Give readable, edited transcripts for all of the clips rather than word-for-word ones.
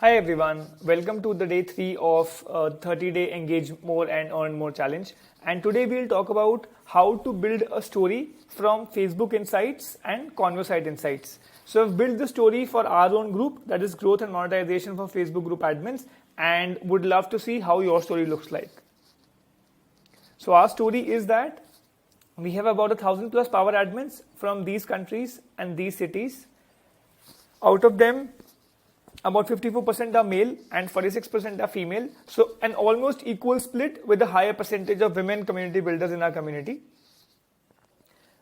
Hi everyone, welcome to the day 3 of 30-day Engage More and Earn More challenge. And today we'll talk about how to build a story from Facebook Insights and Conversite Insights. So I've built the story for our own group, that is growth and monetization for Facebook group admins, and would love to see how your story looks like. So our story is that we have about 1,000 plus power admins from these countries and these cities. Out of them, about 54% are male and 46% are female. So an almost equal split with a higher percentage of women community builders in our community.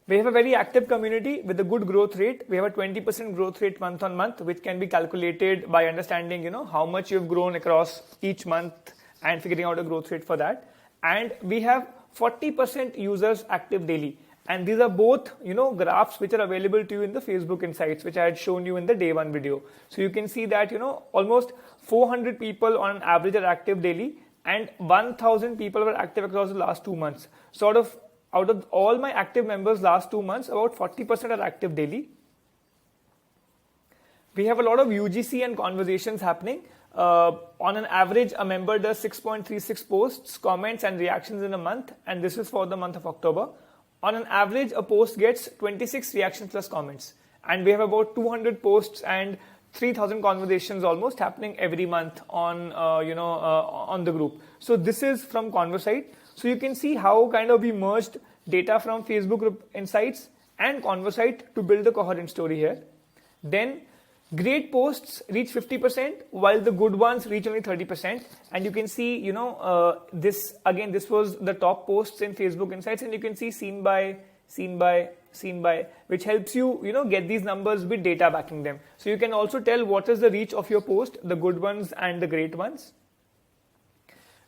We have a very active community with a good growth rate. We have a 20% growth rate month on month, which can be calculated by understanding, how much you've grown across each month and figuring out a growth rate for that. And we have 40% users active daily. And these are both, graphs which are available to you in the Facebook Insights, which I had shown you in the day 1 video. So you can see that, almost 400 people on average are active daily and 1,000 people were active across the last 2 months. Sort of out of all my active members last 2 months, about 40% are active daily. We have a lot of UGC and conversations happening. On an average, a member does 6.36 posts, comments and reactions in a month, and this is for the month of October. On an average, a post gets 26 reactions plus comments, and we have about 200 posts and 3,000 conversations almost happening every month on on the group. So this is from Conversite. So you can see how kind of we merged data from Facebook group insights and Conversite to build a coherent story here. Then great posts reach 50%, while the good ones reach only 30%. And you can see, this was the top posts in Facebook Insights, and you can see seen by, which helps you, get these numbers with data backing them. So you can also tell what is the reach of your post, the good ones and the great ones.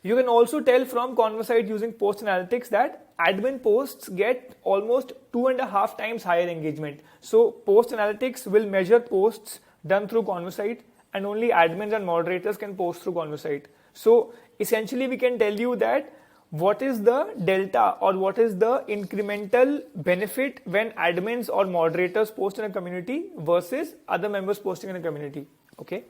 You can also tell from Conversite using post analytics that admin posts get almost 2.5 times higher engagement. So post analytics will measure posts done through Conversite, and only admins and moderators can post through Conversite. So essentially we can tell you that what is the delta or what is the incremental benefit when admins or moderators post in a community versus other members posting in a community. Okay.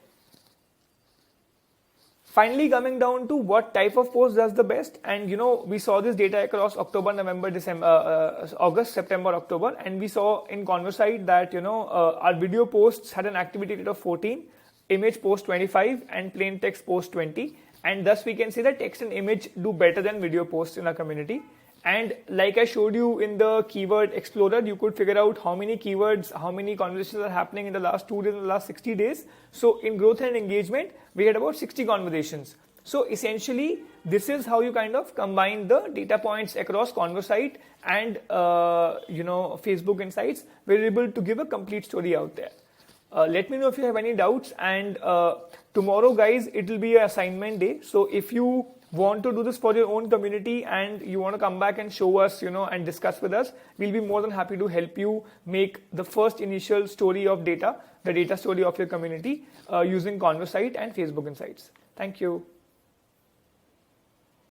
Finally, coming down to what type of post does the best, and we saw this data across October, November, December, August, September, October, and we saw in Conversite that our video posts had an activity rate of 14, image post 25, and plain text post 20, and thus we can say that text and image do better than video posts in our community. And like I showed you in the keyword explorer, you could figure out how many keywords, how many conversations are happening in the last 2 days, in the last 60 days. So in growth and engagement, we had about 60 conversations. So essentially, this is how you kind of combine the data points across Conversite and Facebook Insights. We're able to give a complete story out there. Let me know if you have any doubts. And tomorrow, guys, it will be an assignment day. So if you want to do this for your own community and you want to come back and show us, and discuss with us, we'll be more than happy to help you make the first initial story of data, the data story of your community using Conversite and Facebook Insights. Thank you.